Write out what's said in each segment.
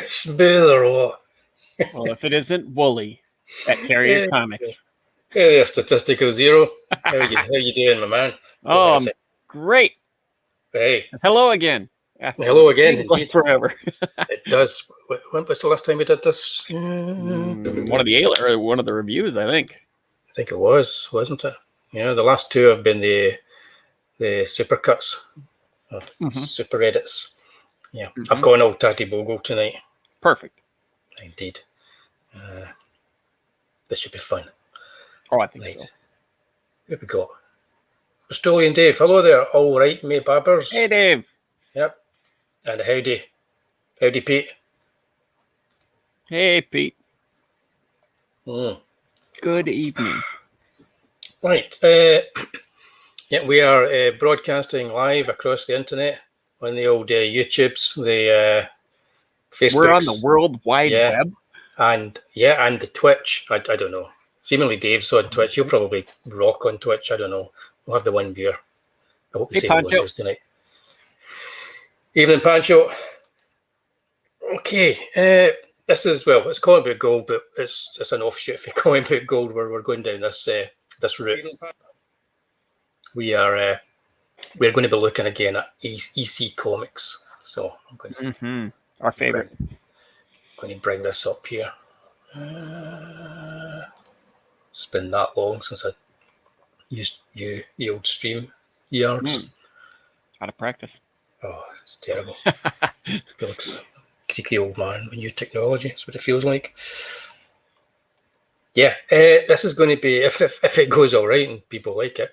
Smooth or what? Well, if it isn't Wullie at Terrier Comics. Hey, a statistical zero. How you doing, my man? Oh, I'm great. Hey. Hello again. Hello again, indeed. Like forever. It does. When was the last time we did this? One of the reviews, I think. I think it was, wasn't it? Yeah, the last two have been the supercuts, super edits. Yeah, I've got an old Tatty Bogle tonight. Perfect. Indeed. This should be fun. Oh, I think so. Here we go. Bristolian Dave. Hello there. All right, May Babbers. Hey, Dave. Yep. And howdy. Howdy, Pete. Hey, Pete. Good evening. Right. Yeah, we are broadcasting live across the internet on the old YouTubes, the Facebooks. We're on the World Wide Web. And the Twitch. I don't know. Seemingly Dave's on Twitch. You'll probably rock on Twitch. I don't know. We'll have the one viewer. I hope the same one is tonight. Evening, Pancho. Okay. This is, well, it's Comic Book Gold, but it's an offshoot for Comic Book Gold where we're going down this route. We're going to be looking again at EC Comics. So I'm going to our favorite. Going to bring this up here. It's been that long since I used the old stream yards. Out of practice. Oh, it's terrible. Creaky old man with new technology. That's what it feels like. Yeah, this is going to be, if it goes all right and people like it,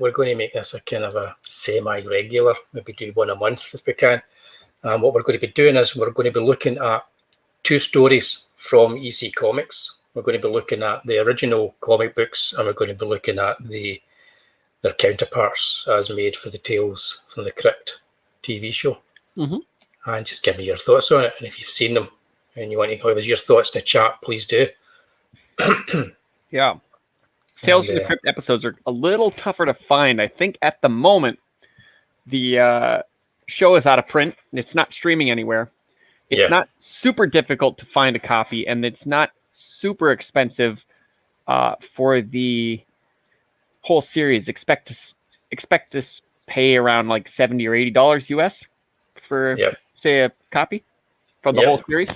we're going to make this a kind of a semi-regular, maybe do one a month if we can. And what we're going to be doing is we're going to be looking at two stories from EC Comics. We're going to be looking at the original comic books, and we're going to be looking at their counterparts as made for the Tales from the Crypt TV show. And just give me your thoughts on it. And if you've seen them and you want to give us your thoughts in the chat, please do. Yeah. Tales from the Crypt episodes are a little tougher to find. I think at the moment, the show is out of print. It's not streaming anywhere. It's not super difficult to find a copy, and it's not super expensive for the whole series. Expect to pay around like $70 or $80 US for say a copy from the whole series.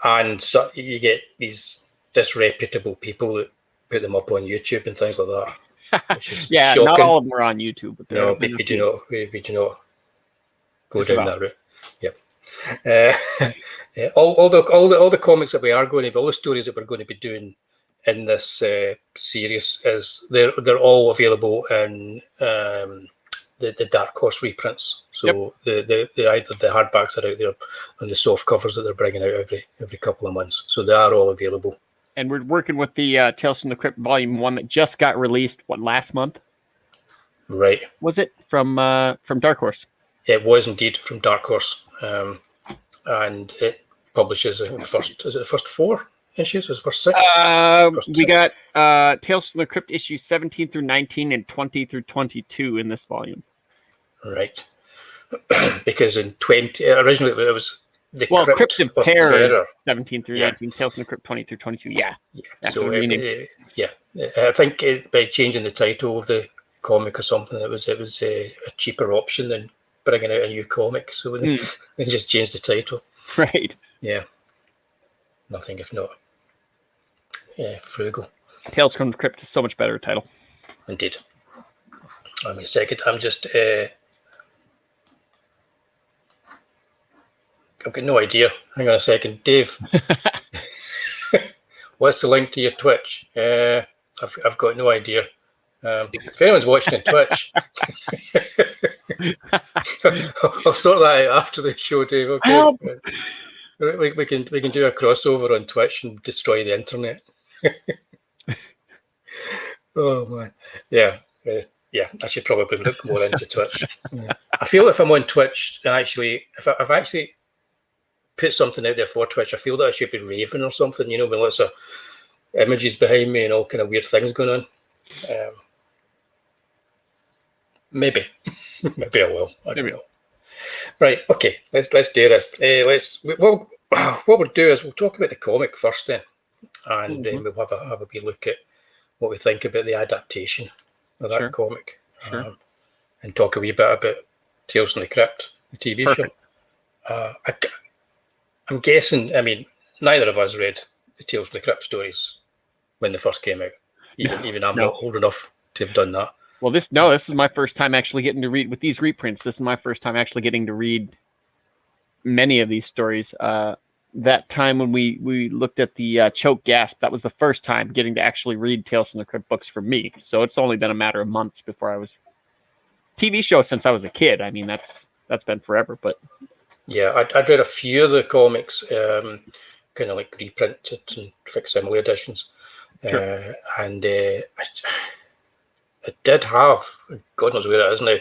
And so you get these disreputable people that put them up on YouTube and things like that. Yeah, shocking. Not all of them are on YouTube. But no, we do not go down that route. All the comics that we are going to be, all the stories that we're going to be doing in this series is they're all available in the Dark Horse reprints. So the either the hardbacks are out there and the soft covers that they're bringing out every couple of months. So they are all available. And we're working with the Tales from the Crypt Volume 1 that just got released, last month? Right. Was it from Dark Horse? It was indeed from Dark Horse. And it publishes the first 4 issues? Is it first 6? We got Tales from the Crypt issues 17 through 19 and 20 through 22 in this volume. Right. Because in 20 originally it was the Crypt of Terror 17 through 19, Tales from the Crypt 20 through 22. Yeah. So I think by changing the title of the comic or something, it was a cheaper option than bringing out a new comic. So they just changed the title. Right. Yeah. Nothing if not frugal. Tales from the Crypt is so much better title. Indeed. Give me a second. I'm just I've got no idea. Hang on a second. Dave. What's the link to your Twitch? I've got no idea. If anyone's watching on Twitch, I'll sort that out after the show, Dave. Okay. We can do a crossover on Twitch and destroy the internet. Oh man, yeah. I should probably look more into Twitch. I feel if I'm on Twitch, actually, if I've actually put something out there for Twitch, I feel that I should be raving or something, with lots of images behind me and all kind of weird things going on. Maybe I will. I don't know. Right. Okay. Let's do this. What we'll do is we'll talk about the comic first, then, and we'll have a wee look at what we think about the adaptation of that comic, and talk a wee bit about Tales from the Crypt, the TV show. I'm guessing. I mean, neither of us read the Tales from the Crypt stories when they first came out. Even I'm not old enough to have done that. Well, this is my first time actually getting to read with these reprints. This is my first time actually getting to read many of these stories. That time when we looked at the Choke Gasp, that was the first time getting to actually read Tales from the Crypt books for me. So it's only been a matter of months before I was TV show since I was a kid. I mean, that's been forever. But yeah, I'd read a few of the comics, kind of like reprints and facsimile editions, and I did have, God knows where it is now,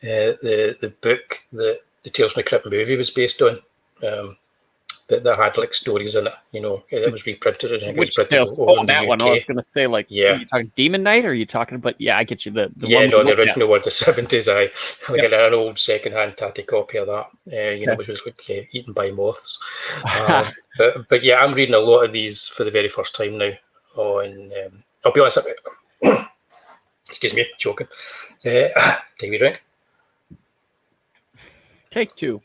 the book that the Tales from the Crypt movie was based on. That had like stories in it, it was reprinted. I think it was printed over in the UK. One. I was going to say, like, are you talking Demon Knight, or are you talking about? Yeah, I get you. The original one, the 70s. I got an old second-hand tatty copy of that, which was like eaten by moths. But yeah, I'm reading a lot of these for the very first time now. I'll be honest. Excuse me, choking. Take a drink. Take two.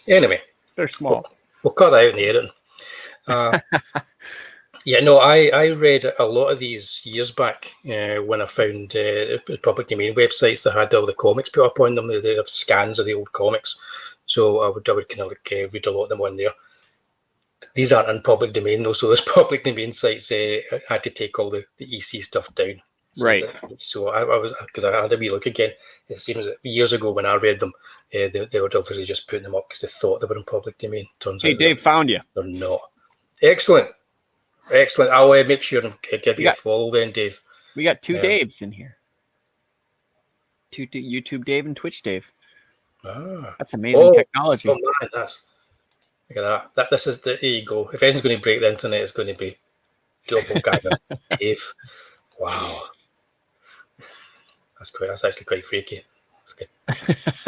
Anyway. They're small. We'll cut that out in the editing. I read a lot of these years back when I found public domain websites that had all the comics put up on them. They have scans of the old comics, so I would kind of like read a lot of them on there. These aren't in public domain though, so those public domain sites had to take all the EC stuff down. So I was, because I had a wee look again. It seems that years ago when I read them, they were obviously just putting them up because they thought they were in public domain. Turns out Dave found you. They're not. Excellent. I'll make sure and give you a follow then, Dave. We got two Daves in here. Two YouTube Dave and Twitch Dave. That's amazing technology. Oh man, look at that. There you go. If anything's going to break the internet, it's going to be double ganger Dave. Wow. That's actually quite freaky. That's good.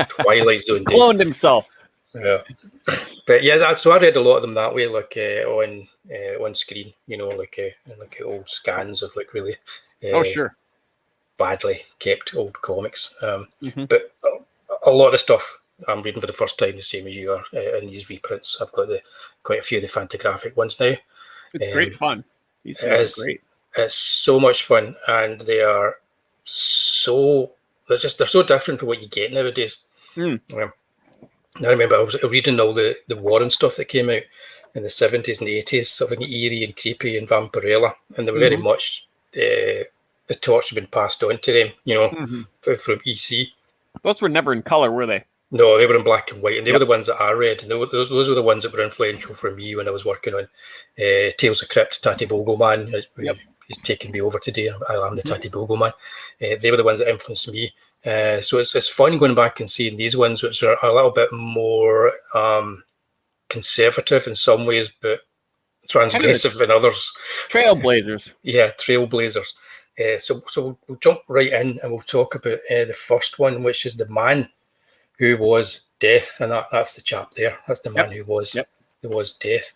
Twilight Zone Dave. Cloned himself. Yeah. But yeah, so I read a lot of them that way, like on screen, like old scans of like really badly kept old comics. But a lot of the stuff I'm reading for the first time, the same as you are, in these reprints. I've got quite a few of the Fantagraphic ones now. It's great fun. These are great. It's so much fun, and they're so different from what you get nowadays. I remember I was reading all the Warren stuff that came out in the 70s and the 80s, something eerie and creepy and vampirella, and they were very much the torch had been passed on to them, from EC. Those were never in color, were they? No, they were in black and white, and they were the ones that I read. And those were the ones that were influential for me when I was working on Tales of Crypt. Tatty Bogleman he's taken me over today. I'm the Tatty Bogleman. They were the ones that influenced me. So it's fun going back and seeing these ones, which are a little bit more conservative in some ways, but transgressive in others. Trailblazers. Yeah, trailblazers. So we'll jump right in and we'll talk about the first one, which is the man who was Death, and that's the chap there. That's the man who was Death.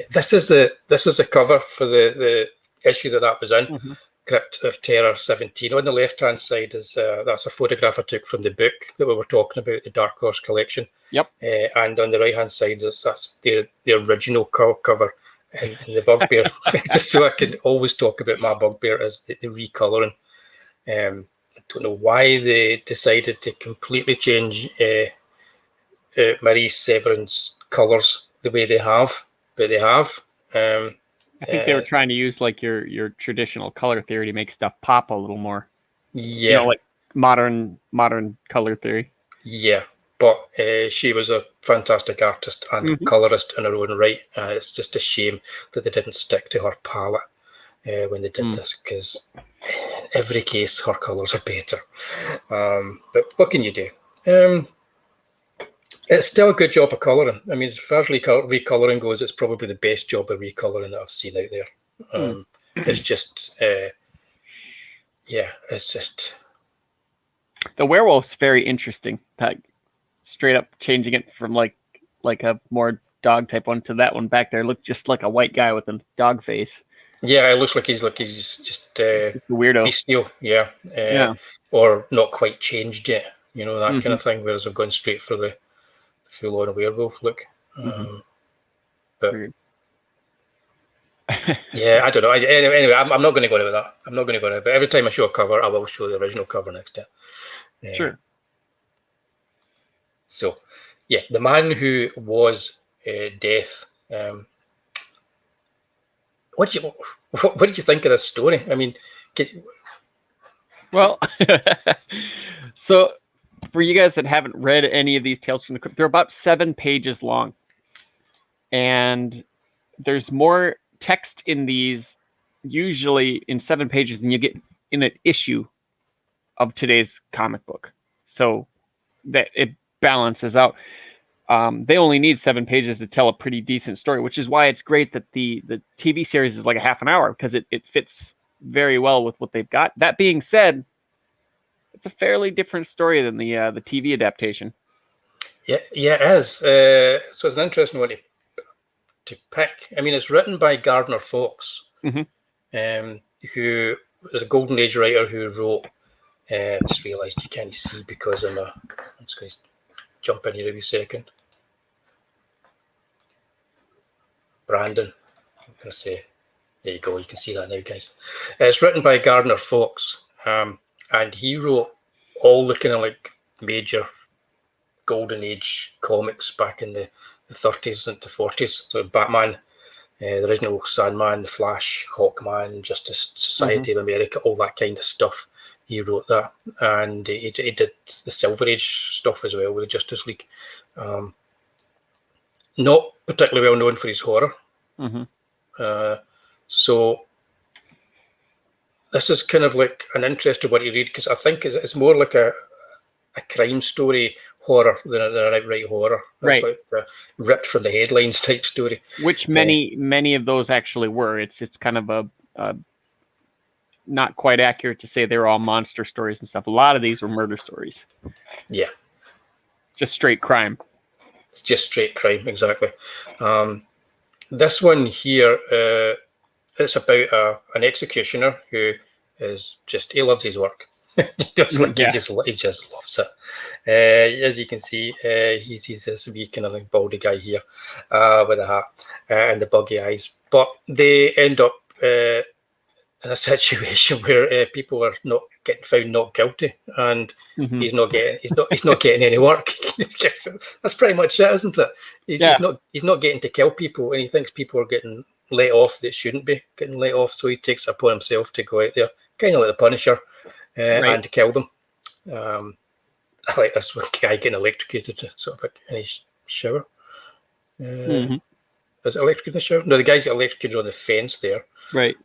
This is the cover for the issue that was in. Crypt of Terror 17. On the left-hand side is that's a photograph I took from the book that we were talking about, the Dark Horse collection. And on the right-hand side that's the original cover and the bugbear. Just so I can always talk about my bugbear as the recolouring. I don't know why they decided to completely change Maurice Severin's colours the way they have, but they have. I think they were trying to use like your traditional color theory to make stuff pop a little more. Yeah, like modern color theory. Yeah, but she was a fantastic artist and colorist in her own right. It's just a shame that they didn't stick to her palette when they did this, because in every case her colors are better. But what can you do? It's still a good job of colouring. I mean, as far as recolouring goes, it's probably the best job of recolouring that I've seen out there. It's just, it's just... The werewolf's very interesting. straight up changing it from like a more dog type one to that one back there looked just like a white guy with a dog face. Yeah, it looks like he's just a weirdo. Bestial, yeah. Or not quite changed yet, that kind of thing. Whereas I've gone straight for the full-on werewolf look. But Weird. yeah, I don't know. Anyway, I'm not going to go into that. I'm not going to go into it. But every time I show a cover, I will show the original cover next to it. Sure. So, yeah, the man who was Death. What did you think of this story? I mean, well, so for you guys that haven't read any of these Tales from the Crypt, they're about 7 pages long, and there's more text in these usually in 7 pages than you get in an issue of today's comic book. So that it balances out. They only need 7 pages to tell a pretty decent story, which is why it's great that the TV series is like a half an hour, because it fits very well with what they've got. That being said, it's a fairly different story than the TV adaptation. Yeah, it is. So it's an interesting one to pick. I mean, it's written by Gardner Fox, who is a Golden Age writer who wrote. Just realised you can't see because I'm just going to jump in here every second. Brandon, I'm going to say, there you go. You can see that now, guys. It's written by Gardner Fox, and he wrote all the kind of like major Golden Age comics back in the 30s and the 40s. So Batman, the original Sandman, the Flash, Hawkman, Justice Society of America, all that kind of stuff. He wrote that, and he did the Silver Age stuff as well with the Justice League. Not particularly well known for his horror. So this is kind of like an interesting one to read, because I think it's more like a crime story horror than an outright horror. It's like a ripped from the headlines type story. Which many of those actually were. It's kind of a not quite accurate to say they're all monster stories and stuff. A lot of these were murder stories. Yeah. Just straight crime. It's just straight crime, exactly. This one here, it's about an executioner who is he loves his work. He just loves it. As you can see, he's this wee kind of like baldy guy here with a hat and the buggy eyes. But they end up in a situation where people are not getting found not guilty, and he's not getting any work. That's pretty much it, isn't it? He's not getting to kill people, and he thinks people are getting let off that shouldn't be getting let off. So he takes it upon himself to go out there, kind of like the Punisher, and to kill them. I like this one guy getting electrocuted, sort of like in his shower. Is it electrocuted in the shower? No, the guy's got electrocuted on the fence there. Right.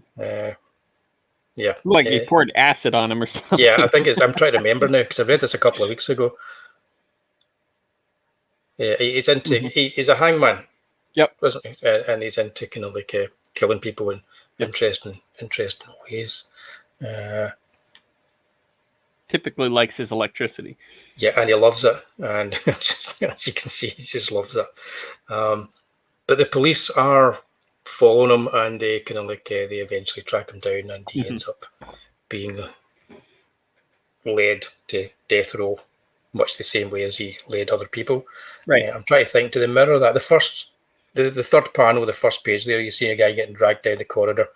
Yeah. Like he poured acid on him or something. Yeah, I think I'm trying to remember now, because I read this a couple of weeks ago. Yeah, he's into he's a hangman. Yep. Wasn't he? And he's into kind of like killing people in interesting ways. Typically likes his electricity. Yeah, and he loves it. And as you can see, he just loves it. But the police are following him, and they kind of like they eventually track him down, and he ends up being led to death row, much the same way as he led other people. Right. I'm trying to think, do they mirror that? The third panel, the first page there, you see a guy getting dragged down the corridor,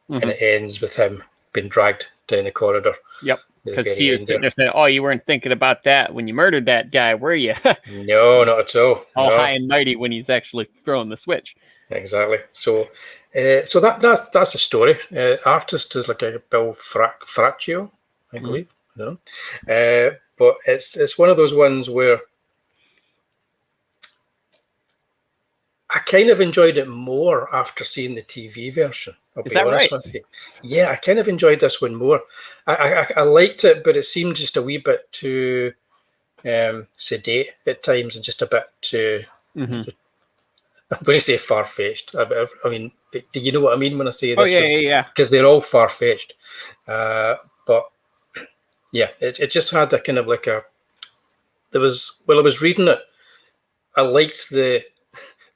and it ends with him being dragged down the corridor. Yep. Because he was sitting there saying, "Oh, you weren't thinking about that when you murdered that guy, were you?" No, not at all. All high and mighty when he's actually throwing the switch. Exactly. So that's the story. Artist is like a Bill Fraccio, I believe. No, but it's one of those ones where I kind of enjoyed it more after seeing the TV version. I'll be honest with you. Yeah, I kind of enjoyed this one more. I liked it, but it seemed just a wee bit too sedate at times, and just a bit too. I'm going to say far-fetched. I mean, do you know what I mean when I say this? Oh, yeah. Because they're all far-fetched. But, yeah, it just had a kind of like I was reading it, I liked the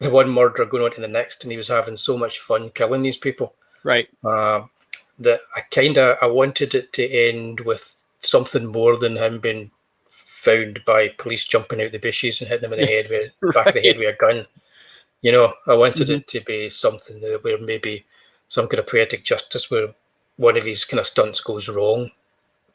one murderer going on to the next, and he was having so much fun killing these people. Right. That I wanted it to end with something more than him being found by police jumping out the bushes and hitting him in the head with back of the head with a gun. You know, I wanted it to be something where maybe some kind of poetic justice, where one of his kind of stunts goes wrong,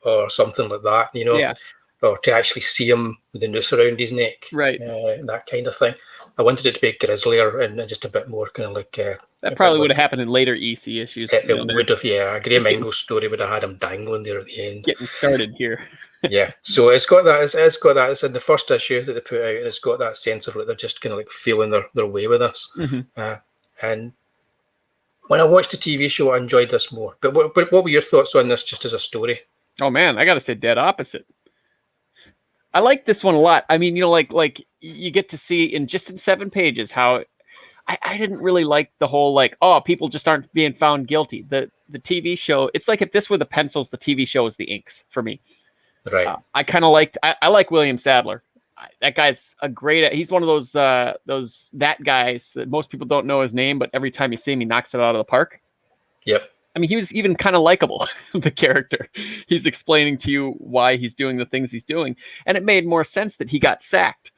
or something like that. You know, or to actually see him with the noose around his neck, right? That kind of thing. I wanted it to be grislier and just a bit more kind of like. That probably would have happened in later EC issues. It would have, yeah. Graham Ingles' story would have had him dangling there at the end. Getting started here. Yeah, so it's got that. It's got that. It's in the first issue that they put out, and it's got that sense of like they're just kind of like feeling their way with us. And when I watched the TV show, I enjoyed this more. But what were your thoughts on this, just as a story? Oh man, I gotta say, dead opposite. I like this one a lot. I mean, you know, like you get to see in 7 pages how I didn't really like the whole like, oh, people just aren't being found guilty. The TV show, it's like if this were the pencils, the TV show is the inks for me. Right. I kind of liked. I like William Sadler. That guy's a great. He's one of those that guys that most people don't know his name, but every time you see him, he knocks it out of the park. Yep. I mean, he was even kind of likable, the character. He's explaining to you why he's doing the things he's doing. And it made more sense that he got sacked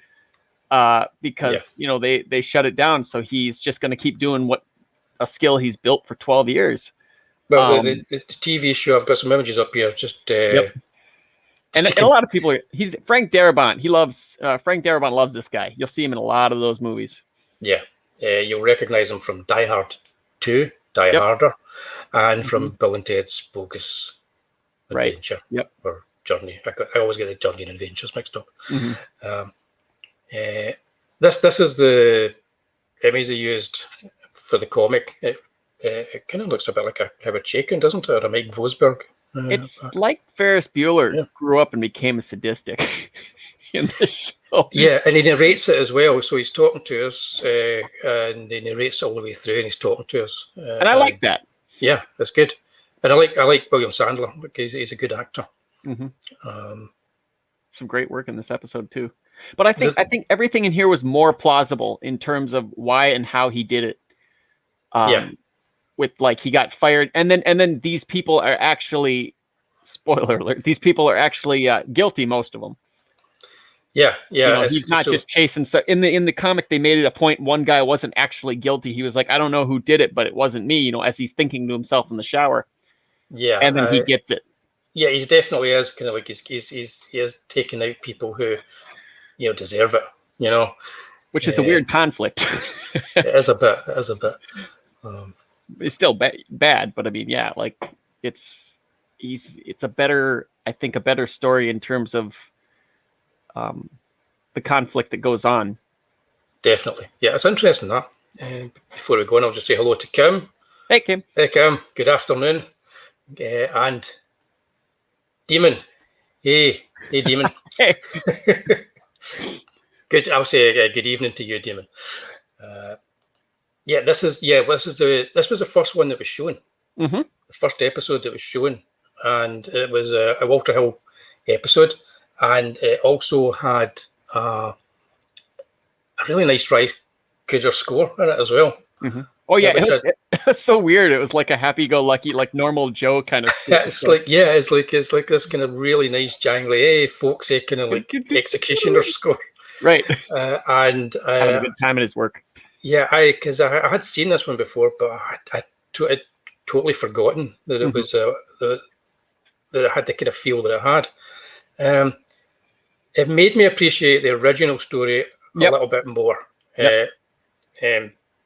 because, you know, they shut it down. So he's just going to keep doing a skill he's built for 12 years. Well, the TV show, I've got some images up here. Just And a lot of people, he's Frank Darabont. Frank Darabont loves this guy. You'll see him in a lot of those movies. Yeah. You'll recognize him from Die Hard 2, Die Harder, and from Bill and Ted's Bogus Adventure or Journey. I always get the Journey and Adventures mixed up. This is the image they used for the comic. It kind of looks a bit like a Howard Chaykin, doesn't it? Or a Mike Vosberg. It's like Ferris Bueller grew up and became a sadistic in the show. Yeah, and he narrates it as well. So he's talking to us, and he narrates it all the way through, and he's talking to us. And I like that. Yeah, that's good. And I like William Sadler. He's a good actor. Some great work in this episode too. But I think everything in here was more plausible in terms of why and how he did it. With like he got fired, and then these people are actually, spoiler alert, these people are actually guilty, most of them. Yeah. You know, he's not just chasing. So in the comic, they made it a point. One guy wasn't actually guilty. He was like, I don't know who did it, but it wasn't me. You know, as he's thinking to himself in the shower. Yeah, and then he gets it. Yeah, he definitely is kind of like he is taking out people who, you know, deserve it. You know, which is a weird conflict. It is a bit. It's still bad, but I mean, yeah, like it's a better story in terms of the conflict that goes on. Definitely. Yeah, it's interesting that. Before we go on, I'll just say hello to Kim. Hey, Kim. Hey, Kim. Good afternoon. And Demon. Hey, Demon. Hey. Good. I'll say good evening to you, Demon. This was the first one that was shown. The first episode that was shown, and it was a Walter Hill episode, and it also had a really nice Ry Cooder score in it as well. Oh yeah, it was so weird. It was like a happy-go-lucky, like normal Joe kind of. It's like this kind of really nice jangly, hey folksy kind of like executioner score. Right. And having a good time at his work. Yeah, because I had seen this one before, but I'd totally forgotten that it was that it had the kind of feel that it had. It made me appreciate the original story a little bit more.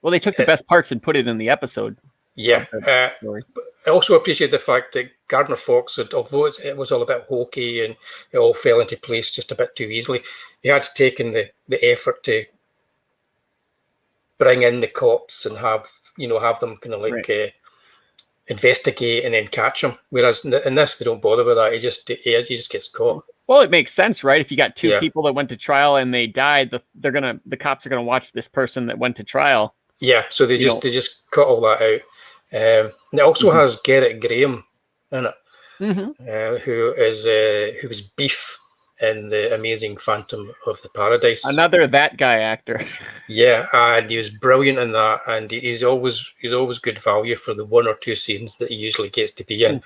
Well, they took the best parts and put it in the episode. Yeah. I also appreciate the fact that Gardner Fox, although it was all a bit hokey and it all fell into place just a bit too easily, he had taken the effort to bring in the cops and have them kind of like investigate and then catch him. Whereas in this, they don't bother with that. He just gets caught. Well, it makes sense, right? If you got two people that went to trial and they died, the cops are gonna watch this person that went to trial. Yeah, so they just cut all that out. It also has Garrett Graham in it, who was Beef in the amazing Phantom of the Paradise. Another that guy actor. Yeah, and he was brilliant in that, and he's always good value for the 1 or 2 scenes that he usually gets to be in,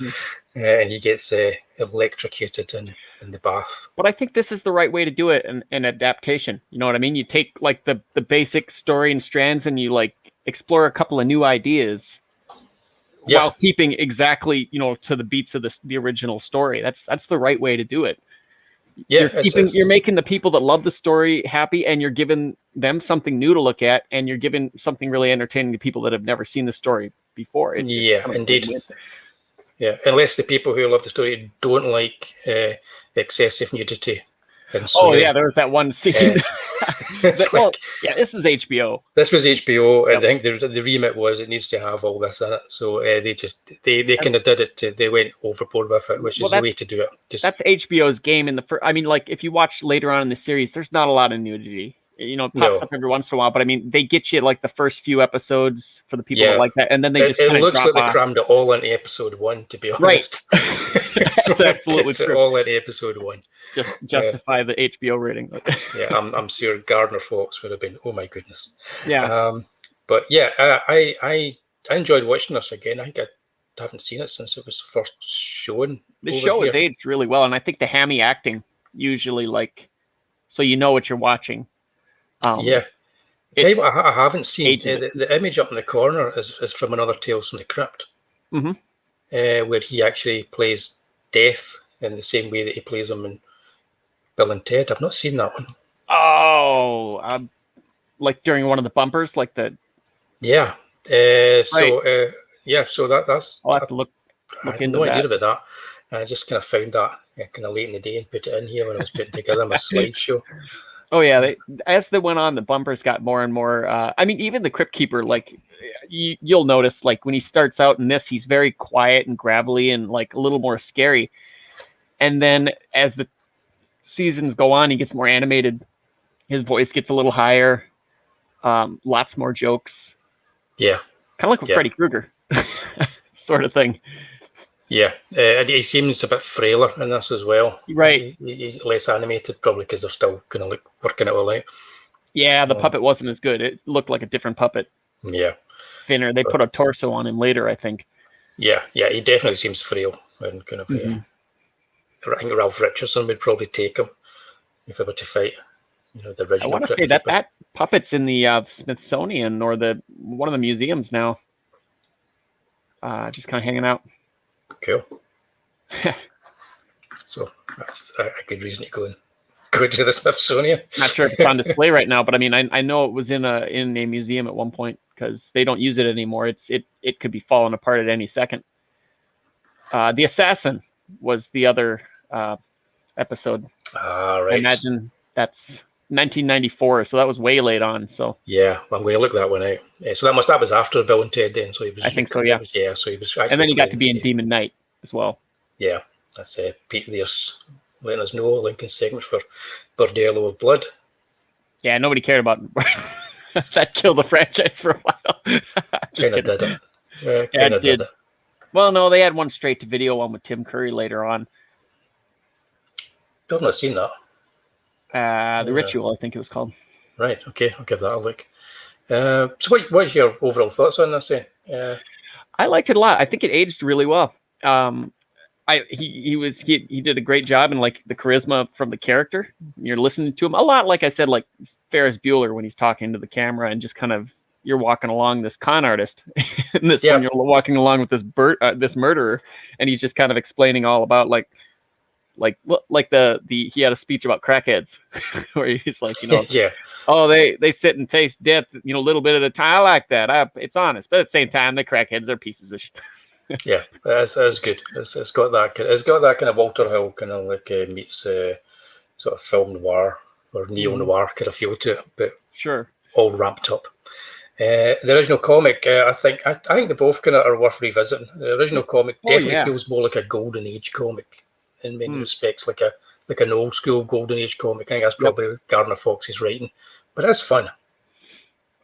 and he gets electrocuted in the bath. But I think this is the right way to do it in adaptation. You know what I mean? You take like the basic story and strands, and you like explore a couple of new ideas while keeping exactly, to the beats of the original story. That's the right way to do it. Yeah, you're making the people that love the story happy, and you're giving them something new to look at, and you're giving something really entertaining to people that have never seen the story before. Indeed. Yeah, unless the people who love the story don't like excessive nudity. And there was that one scene. This is HBO. This was HBO, and I think the remit was it needs to have all this in it. So they kind of did it. They went overboard with it, which is the way to do it. That's HBO's game in the first. I mean, like if you watch later on in the series, there's not a lot of nudity. It pops up every once in a while, but I mean, they get you like the first few episodes for the people that like that, and then they just kind of looks like they crammed it all into episode 1. To be honest, that's absolutely true. All in episode 1. Just justify the HBO rating. Yeah, I'm sure Gardner Fox would have been. Oh my goodness. Yeah. But yeah, I enjoyed watching this again. I think I haven't seen it since it was first shown. The show has aged really well, and I think the hammy acting usually so you know what you're watching. Tell you what I haven't seen. The image up in the corner is from another Tales from the Crypt, where he actually plays Death in the same way that he plays him in Bill and Ted. I've not seen that one. Oh, like during one of the bumpers, like the. Yeah. So that's. I'll have to look I had into no that. idea about that. I just kind of found that kind of late in the day and put it in here when I was putting together my slideshow. Oh yeah, as they went on, the bumpers got more and more. I mean, even the Crypt Keeper, like you'll notice, like when he starts out in this, he's very quiet and gravelly and like a little more scary. And then as the seasons go on, he gets more animated. His voice gets a little higher. Lots more jokes. Yeah, kind of like with Freddy Krueger, sort of thing. Yeah, and he seems a bit frailer in this as well. Right. He's less animated, probably because they're still kind of working it all out. Yeah, the puppet wasn't as good. It looked like a different puppet. Yeah. Thinner. They put a torso on him later, I think. Yeah, he definitely seems frail. And kind of, I think Ralph Richardson would probably take him if they were to fight. The original. I want to say that puppet's in the Smithsonian or one of the museums now. Just kind of hanging out. Cool. So that's a good reason to go to the Smithsonian. Not sure if it's on display right now, but I mean, I know it was in a museum at one point because they don't use it anymore. It could be falling apart at any second. The Assassin was the other episode. Right. I imagine that's 1994, so that was way late on. So yeah, I'm going to look that one out. So that was after Bill and Ted then. So he was. I think so. Yeah. So he was. And then he got to be in Demon Knight as well. Yeah, that's Pete Lear's letting us know Lincoln segment for Bordello of Blood. Yeah, nobody cared about that. Killed the franchise for a while. Kind of did it. Kind of did it. Well, no, they had one straight to video one with Tim Curry later on. I've not seen that. The Ritual, I think it was called. Right. Okay, I'll give that a look. So, what's your overall thoughts on this? I liked it a lot. I think it aged really well. He did a great job in like the charisma from the character. You're listening to him a lot, like I said, like Ferris Bueller when he's talking to the camera and just kind of you're walking along this con artist. And this one you're walking along with this murderer, and he's just kind of explaining all about he had a speech about crackheads where he's like, oh, they sit and taste death, a little bit at a time. I like that. It's honest, but at the same time, the crackheads are pieces of shit. Yeah, that's good. It's got that kind of Walter Hill kind of like meets sort of film noir or neo noir kind of feel to it, but sure, all ramped up. The original comic, I think they both kind of are worth revisiting. The original comic definitely feels more like a golden age comic in many respects, like an old school golden age comic. I think that's probably Gardner Fox's writing, but it's fun.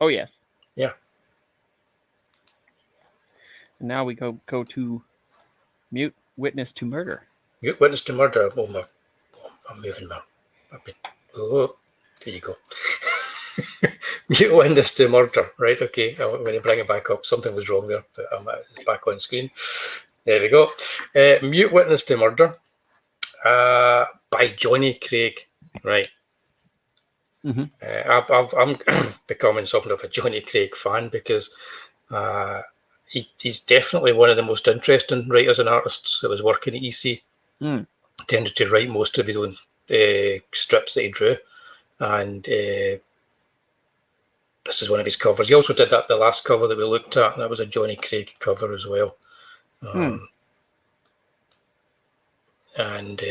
Oh yes, yeah. And now we go to Mute Witness to Murder. Mute Witness to Murder. Oh, I'm moving my. Oh, there you go. Mute witness to murder. Right. Okay. I'm going to bring it back up. Something was wrong there, but I'm back on screen. There we go. Mute witness to murder. By Johnny Craig. Right. I'm becoming something of a Johnny Craig fan because he's definitely one of the most interesting writers and artists that was working at EC. Tended to write most of his own strips that he drew, and this is one of his covers. He also did the last cover that we looked at, and that was a Johnny Craig cover as well. And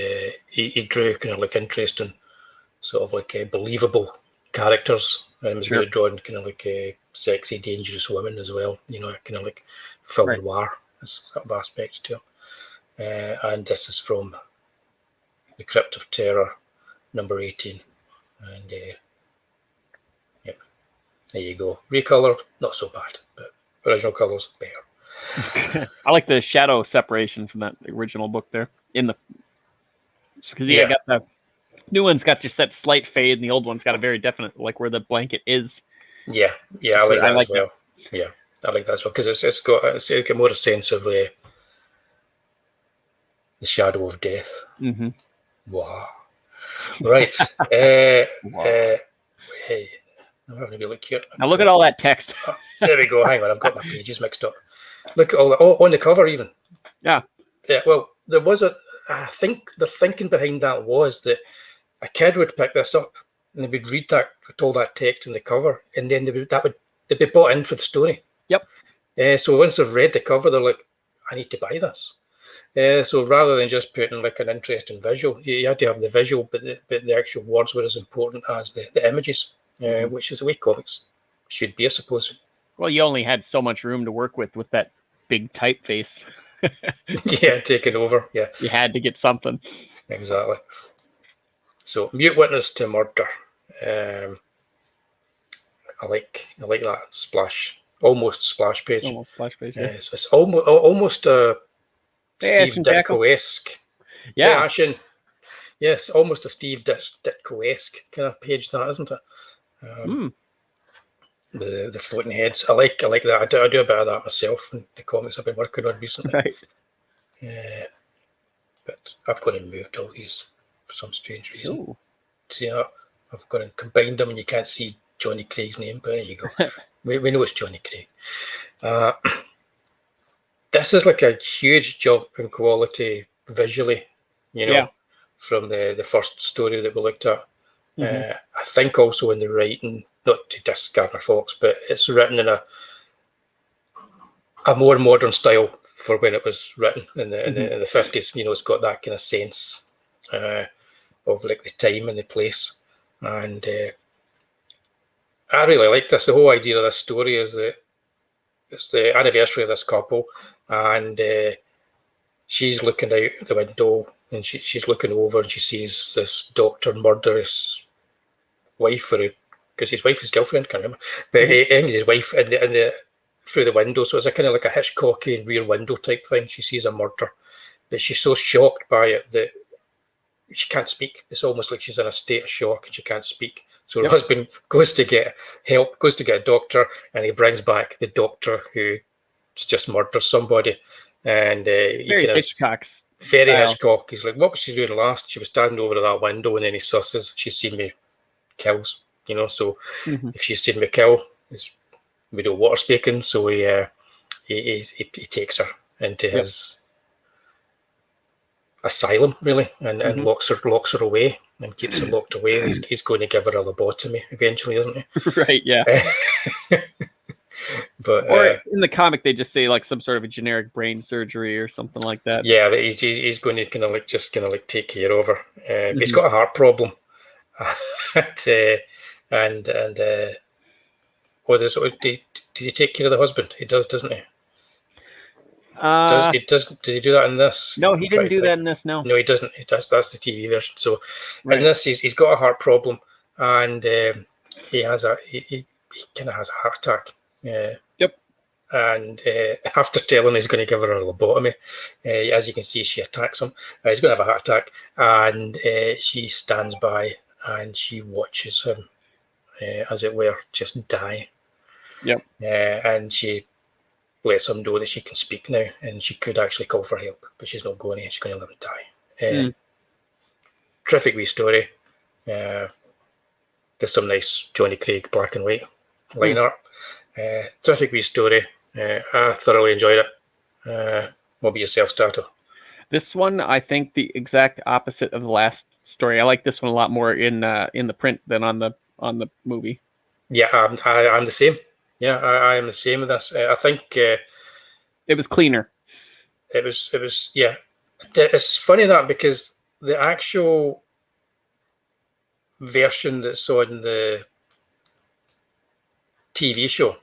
he drew kind of like interesting, sort of like believable characters, and he was really drawing kind of like a sexy, dangerous women as well. You know, kind of like film noir sort of aspect to him. And this is from the Crypt of Terror, number 18, and yep, there you go. Recolored, not so bad, but original colors better. I like the shadow separation from that original book there. Got the new one's got just that slight fade, and the old one's got a very definite, like where the blanket is. Yeah, I like that as well. That. Yeah, I like that as well because it's got more a sense of the shadow of death. Wow. Right. Hey, I'm having a look here. Now look at all that text. There we go. Hang on, I've got my pages mixed up. Look at all that. Oh, on the cover even. Yeah. Well, there was I think the thinking behind that was that a kid would pick this up and they would read that with all that text in the cover, and then they'd be bought in for the story. Yep. So once they've read the cover, they're like, I need to buy this. So rather than just putting like an interesting visual, you had to have the visual, but the actual words were as important as the images, which is the way comics should be, I suppose. Well, you only had so much room to work with that big typeface. Yeah, taking over. Yeah, you had to get something. Exactly. So, mute witness to murder. I like that splash, almost splash page. Almost splash page. Yeah. It's almost a Steve Ditko-esque. Yeah. Ashen. Yes, almost a Steve Ditko-esque kind of page, that isn't it? The floating heads. I like that. I do a bit of that myself in the comics I've been working on recently. Right. But I've gone and moved all these for some strange reason. Ooh. So, I've gone and combined them, and you can't see Johnny Craig's name, but there you go. we know it's Johnny Craig. This is like a huge jump in quality visually, from the first story that we looked at. I think also in the writing, not to diss Gardner Fox, but it's written in a more modern style for when it was written in the 50s. It's got that kind of sense of like the time and the place. And I really like this. The whole idea of this story is that it's the anniversary of this couple, and she's looking out the window, and she's looking over, and she sees this doctor murder his wife, because his wife is girlfriend, can't remember, but his wife in the through the window. So it's a kind of like a Hitchcockian rear window type thing. She sees a murder, but she's so shocked by it that she can't speak. It's almost like she's in a state of shock and she can't speak. So her husband goes to get help, goes to get a doctor, and he brings back the doctor who just murders somebody. And very Hitchcock. Very Hitchcock. He's like, what was she doing last? She was standing over that window, and then he susses, she's seen me kills, so if she's seen me kill, it's Widow Water speaking. So he takes her into his asylum, really, and locks her away and keeps her locked away. He's going to give her a lobotomy eventually, isn't he? Right, yeah. But or in the comic, they just say like some sort of a generic brain surgery or something like that. Yeah, but he's going to kind of take care of her. But he's got a heart problem, did he take care of the husband? He does, doesn't he? Did he do that in this? No, he didn't do that in this. No, he doesn't. That's the TV version. So in this, he's got a heart problem, and he kind of has a heart attack. Yep. and after telling he's going to give her a lobotomy, as you can see, she attacks him. He's going to have a heart attack, and she stands by and she watches him, as it were, just die. Yep. And she lets him know that she can speak now, and she could actually call for help, but she's not going to. She's going to let him die. Terrific wee story. There's some nice Johnny Craig black and white line art. Terrific wee story. I thoroughly enjoyed it. What about yourself, Statto? This one, I think the exact opposite of the last story. I like this one a lot more in the print than on the movie. Yeah, I'm the same. Yeah, I am the same with this. I think it was cleaner. It was. Yeah, it's funny that because the actual version that's on the TV show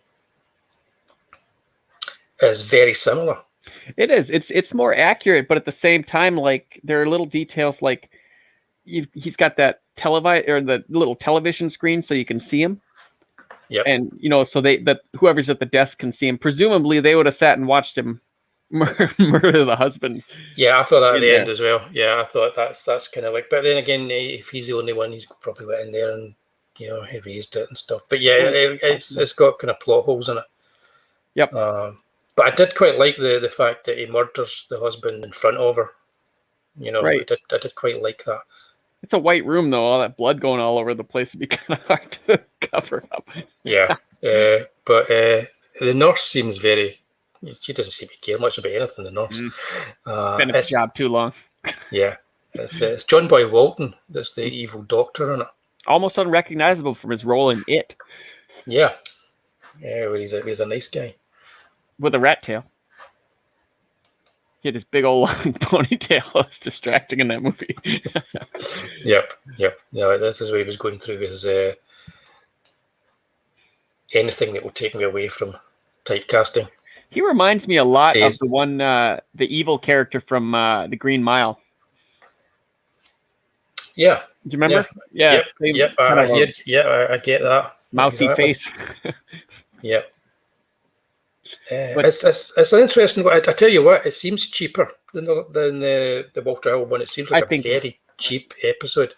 is very similar. It is. It's more accurate, but at the same time, like there are little details, like he's got that the little television screen, so you can see him. Yeah. And so that whoever's at the desk can see him. Presumably, they would have sat and watched him murder the husband. Yeah, I thought that at the end as well. Yeah, I thought that's kind of like. But then again, if he's the only one, he's probably went in there and he raised it and stuff. But yeah, it's got kind of plot holes in it. Yep. But I did quite like the fact that he murders the husband in front of her. Right. I did quite like that. It's a white room, though. All that blood going all over the place would be kind of hard to cover up. Yeah. But the nurse seems she doesn't seem to care much about anything, the nurse. Been in the job too long. Yeah. It's John Boy Walton that's the evil doctor in it. Almost unrecognizable from his role in It. Yeah. Yeah, well, he's a nice guy. With a rat tail. He had his big old long ponytail. It was distracting in that movie. Yep. Yeah, this is what he was going through his anything that will take me away from typecasting. He reminds me a lot of the one, the evil character from The Green Mile. Yeah. Do you remember? Yeah. I get that. Mousy face. Yeah. It's an interesting one. I tell you what, it seems cheaper than the Walter Hill one. It seems like a very cheap episode.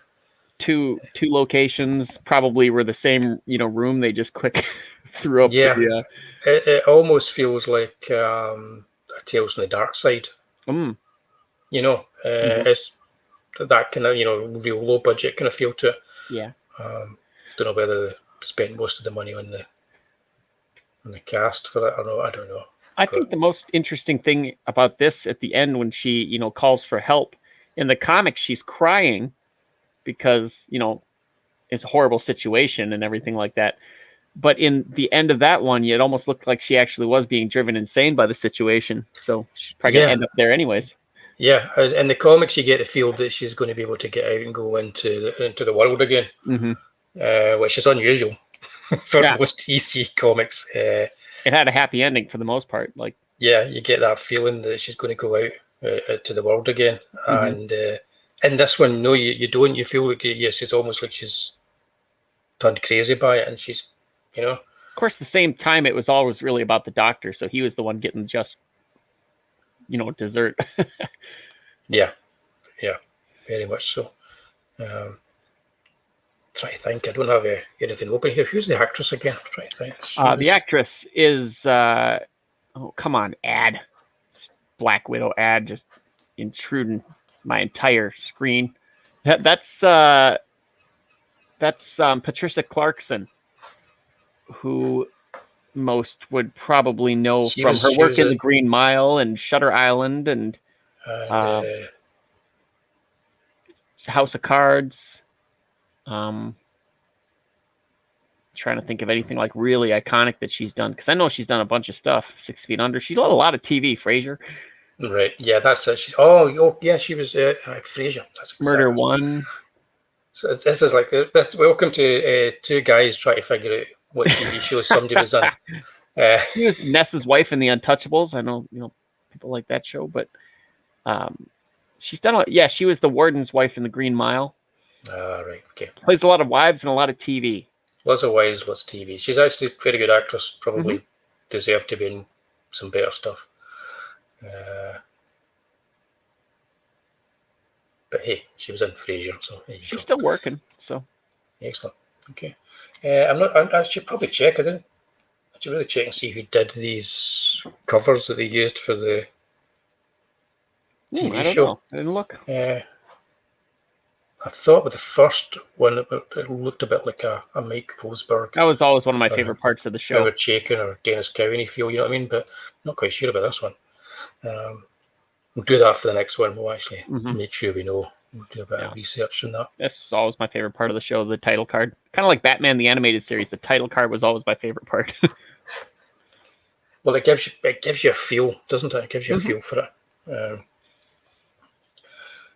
Two locations probably were the same, room. They just quick threw up. Yeah. It almost feels like Tales from the Dark Side. It's that kind of real low budget kind of feel to it. Yeah. Don't know whether they spent most of the money on the cast for it or not. I don't know. I think the most interesting thing about this at the end when she calls for help in the comics, she's crying because it's a horrible situation and everything like that. But in the end of that one, it almost looked like she actually was being driven insane by the situation. So she's probably going to end up there anyways. Yeah, in the comics, you get the feel that she's going to be able to get out and go into the world again, which is unusual for most DC comics. It had a happy ending for the most part. You get that feeling that she's going to go out to the world again. And in this one, no, you don't. You feel like it's almost like she's turned crazy by it, and she's, Of course, at the same time, it was always really about the doctor, so he was the one getting just, dessert. Yeah, very much so. Try to think. I don't have anything open here. Who's the actress again? I'm trying to think. The actress is, come on, Black Widow ad, just intruding my entire screen. That's Patricia Clarkson, who most would probably know from her work in The Green Mile and Shutter Island and House of Cards. Trying to think of anything like really iconic that she's done, because I know she's done a bunch of stuff. 6 Feet Under. She's done a lot of TV. Frasier. Right. Yeah, that's it. She was Frasier. That's exactly Murder One. So this is like this. Welcome to two guys trying to figure out what TV shows somebody was on. She was Ness's wife in The Untouchables. I know people like that show, but she's done. She was the warden's wife in The Green Mile. Right. Okay. Plays a lot of wives and a lot of TV. Lots of wives, lots of TV. She's actually a very good actress. Probably deserved to be in some better stuff. But hey, she was in Frasier, so she's still working. So excellent. Okay, I should probably check. I should really check and see who did these covers that they used for the TV show. Know. I didn't look. I thought with the first one, it looked a bit like a Mike Vosberg. That was always one of my favorite parts of the show. Howard Chaykin or Dennis Cowan, feel, you know what I mean? But I'm not quite sure about this one. We'll do that for the next one. We'll actually make sure we know. We'll do a bit of research on that. That's always my favorite part of the show, the title card. Kind of like Batman, the animated series. The title card was always my favorite part. Well, it gives you a feel, doesn't it? It gives you a feel for it.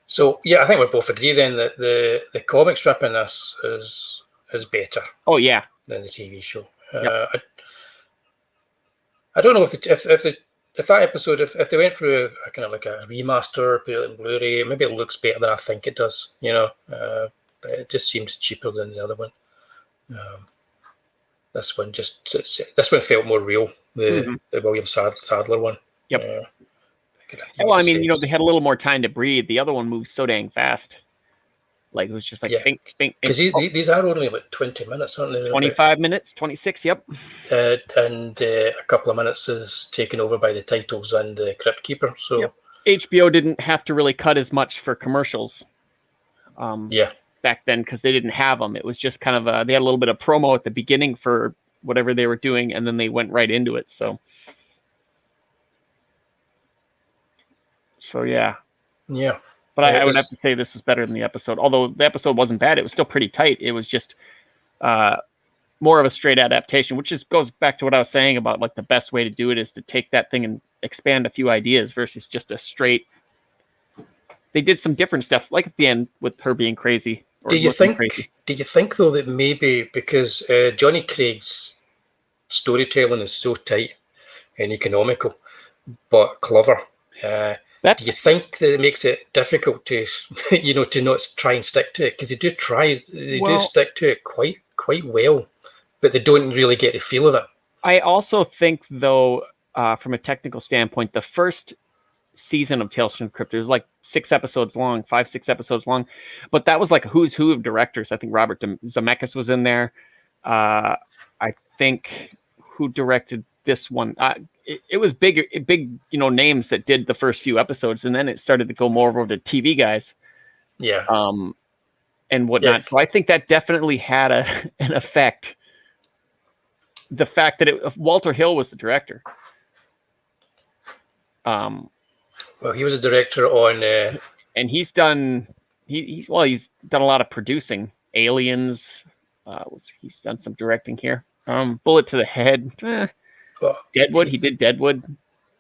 So yeah, I think we both agree then that the comic strip in this is better. Oh yeah, than the TV show. I don't know if that episode, if they went through a kind of like a remaster, put it in Blu-ray, maybe it looks better than I think it does. But it just seems cheaper than the other one. This one felt more real. The William Sadler one. Yep. Well, I mean, they had a little more time to breathe. The other one moved so dang fast. Like, it was just like, bink. Because these are only about 20 minutes, aren't they? 25 minutes, 26, yep. And a couple of minutes is taken over by the titles and the Crypt Keeper. So HBO didn't have to really cut as much for commercials. Back then, because they didn't have them. It was just kind of they had a little bit of promo at the beginning for whatever they were doing, and then they went right into it. So yeah. But I would have to say this is better than the episode. Although the episode wasn't bad, it was still pretty tight. It was just more of a straight adaptation, which just goes back to what I was saying about like the best way to do it is to take that thing and expand a few ideas versus just a straight. They did some different stuff, like at the end with her being crazy. Do you think though that maybe because Johnny Craig's storytelling is so tight and economical, but clever? Do you think that it makes it difficult to, to not try and stick to it? Because they do stick to it quite well, but they don't really get the feel of it. I also think, though, from a technical standpoint, the first season of Tales from the Crypt, it was like 6 episodes long, 5-6 episodes long, but that was like a who's who of directors. I think Robert Zemeckis was in there. I think who directed this one? It was big, names that did the first few episodes, and then it started to go more over to TV guys. Yeah. And whatnot. Yeah. So I think that definitely had an effect. The fact that Walter Hill was the director. Well, he was a director on, and he's done a lot of producing. Aliens. He's done some directing here. Bullet to the Head. Deadwood. He did Deadwood.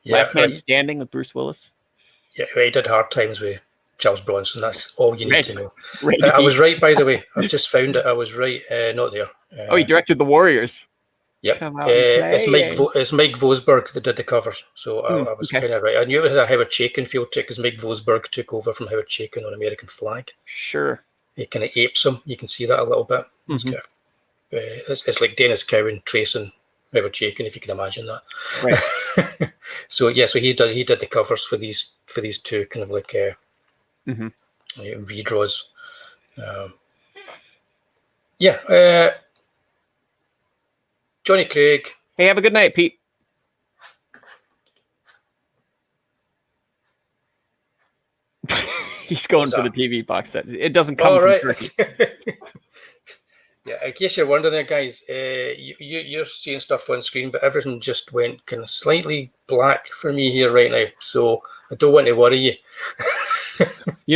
Last Man Standing with Bruce Willis. Yeah, he did Hard Times with Charles Bronson. That's all you need to know. I was right, by the way. I've just found it. I was right. Not there. He directed The Warriors. Yep. It's Mike Vosberg that did the covers. So I was kind of right. I knew it had a Howard Chaykin feel to it because Mike Vosberg took over from Howard Chaykin on American Flag. Sure. He kind of apes him. You can see that a little bit. Mm-hmm. It's like Dennis Cowan tracing Howard Chaykin, if you can imagine that. Right. So he did the covers for these two kind of like redraws. Johnny Craig. Hey, have a good night, Pete. He's going for the TV box set. It doesn't come from Turkey. Yeah, in case you're wondering there, guys, you're seeing stuff on screen, but everything just went kind of slightly black for me here right now. So I don't want to worry you.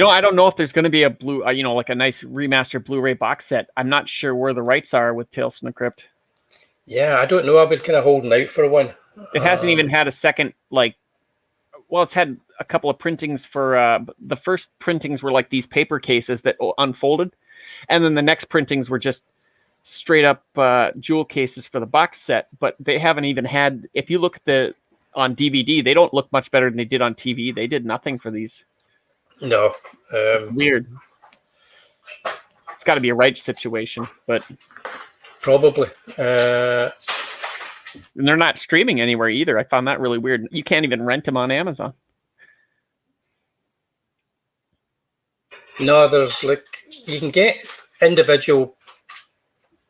I don't know if there's going to be a blue, like a nice remastered Blu-ray box set. I'm not sure where the rights are with Tales from the Crypt. Yeah, I don't know. I've been kind of holding out for one. It hasn't even had a second, it's had a couple of printings for, the first printings were like these paper cases that unfolded. And then the next printings were just straight up jewel cases for the box set. But they haven't even had, if you look at on DVD, they don't look much better than they did on TV. They did nothing for these. No. Weird. It's got to be a rights situation, but... Probably. And they're not streaming anywhere either. I found that really weird. You can't even rent them on Amazon. No, there's you can get individual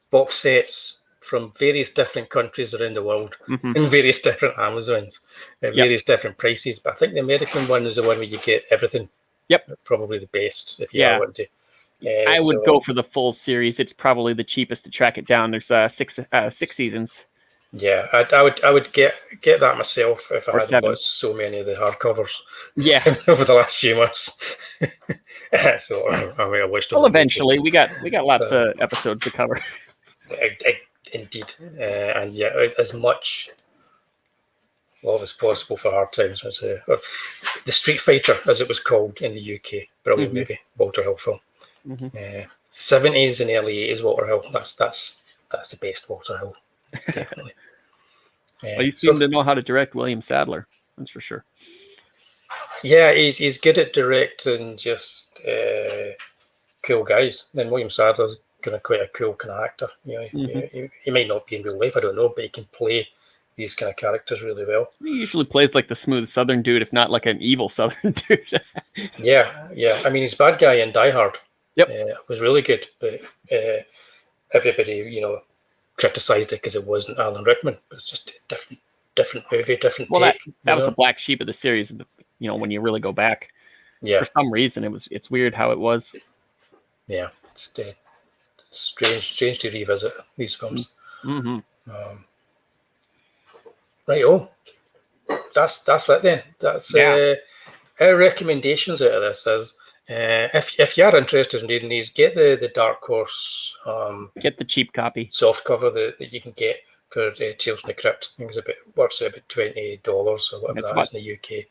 box sets from various different countries around the world in various different Amazons at various different prices. But I think the American one is the one where you get everything. Yep. Probably the best if you want to. I would go for the full series. It's probably the cheapest to track it down. There's six seasons. Yeah, I would get that myself if I hadn't bought so many of the hardcovers. Yeah, over the last few months. So I mean, I wished. Well, eventually we got lots of episodes to cover. Indeed, and yeah, as much love as possible for Hard Times. Or the Street Fighter, as it was called in the UK, brilliant movie, Walter Hill film. 70s and early 80s Walter Hill. That's the best Walter Hill, definitely. Well, you seem to know how to direct William Sadler, that's for sure. Yeah, he's good at directing just cool guys. And William Sadler's kind of quite a cool kind of actor. You know, he might not be in real life, I don't know, but he can play these kind of characters really well. He usually plays like the smooth Southern dude, if not like an evil Southern dude. Yeah. I mean, he's bad guy in Die Hard. Yep, was really good, but everybody, criticized it because it wasn't Alan Rickman. It's just a different movie, different take. That was the black sheep of the series. When you really go back, for some reason it's weird how it was. Yeah, it's strange to revisit these films. Right. Oh, that's it then. That's our recommendations out of this is. If you are interested in reading these, get the Dark Horse. Get the cheap copy, soft cover that you can get for Tales from the Crypt. I think it's works out about $20 or whatever that is in the UK.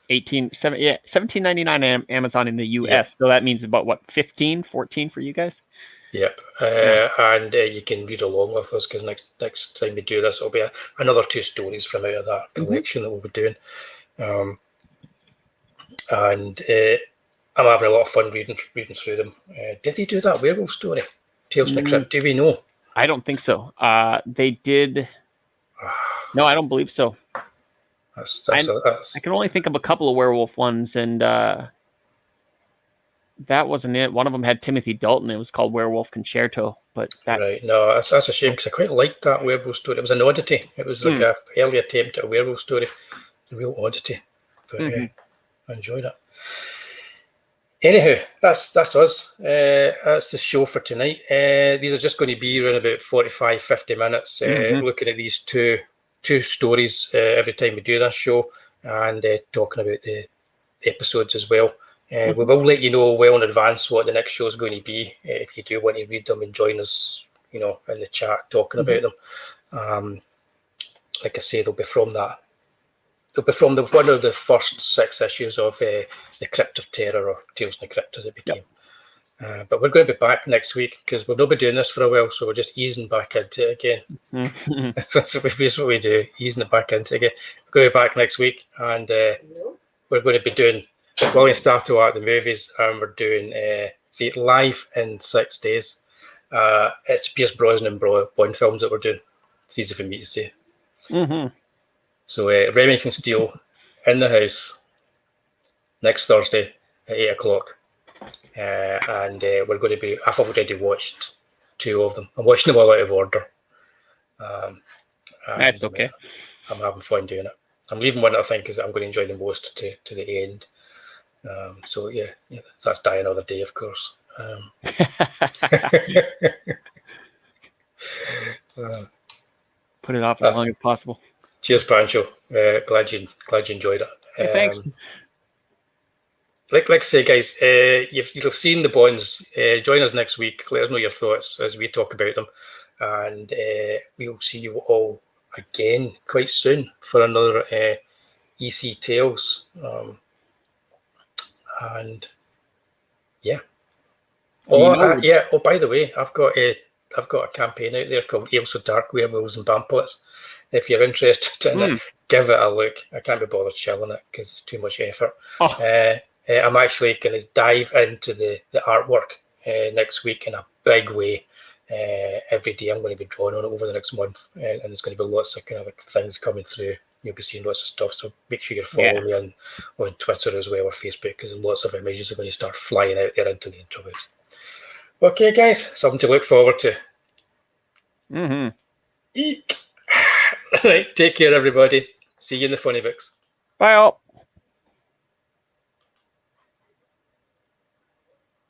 $17.99 Amazon in the US. So that means about what, 15, 14 for you guys? Yep. And you can read along with us because next time we do this, it'll be another 2 stories from out of that collection that we'll be doing. I'm having a lot of fun reading through them. Did they do that werewolf story, Tales from the Crypt? Do we know? I don't think so. They did. No, I don't believe so. I can only think of a couple of werewolf ones, and that wasn't it. One of them had Timothy Dalton. It was called Werewolf Concerto. Right. No, that's a shame because I quite liked that werewolf story. It was an oddity. It was like an early attempt at a werewolf story. A real oddity, but I enjoyed it. Anyhow, that's us. That's the show for tonight. These are just going to be around about 45-50 minutes, looking at these two stories every time we do this show, and talking about the episodes as well. We will let you know well in advance what the next show is going to be. If you do want to read them and join us, in the chat talking about them. Like I say, they'll be from that. It'll be from one of the first 6 issues of the Crypt of Terror, or Tales from the Crypt as it became. But we're going to be back next week because we'll not be doing this for a while, so we're just easing back into it again. That's what we do, easing it back into it again. We're going to be back next week, and we're going to be doing Wullie and Statto at the movies, and we're doing live in 6 days. It's Pierce Brosnan Bond films that we're doing. It's easy for me to say. So Remington Steele in the house next Thursday at 8 o'clock. And we're going to be, I've already watched 2 of them. I'm watching them all out of order. That's okay. I'm having fun doing it. I'm leaving one that I think I'm going to enjoy the most to the end. So yeah, that's Die Another Day, of course. Put it off as long as possible. Cheers, Pancho. Glad you enjoyed it. Thanks. Like I say, guys, you'll have seen the Bonds. Join us next week. Let us know your thoughts as we talk about them, and we'll see you all again quite soon for another EC Tales. And yeah. Oh, by the way, I've got a campaign out there called Ales of Dark Werewolves and Vampires. If you're interested in it, give it a look. I can't be bothered shelling it because it's too much effort. I'm actually going to dive into the artwork next week in a big way. every day I'm going to be drawing on it over the next month, and there's going to be lots of kind of like things coming through. You'll be seeing lots of stuff, so make sure you're following me on Twitter as well, or Facebook, because lots of images are going to start flying out there into the interwebs. Okay, guys, something to look forward to. Eek. Right, take care, everybody. See you in the funny books. Bye all.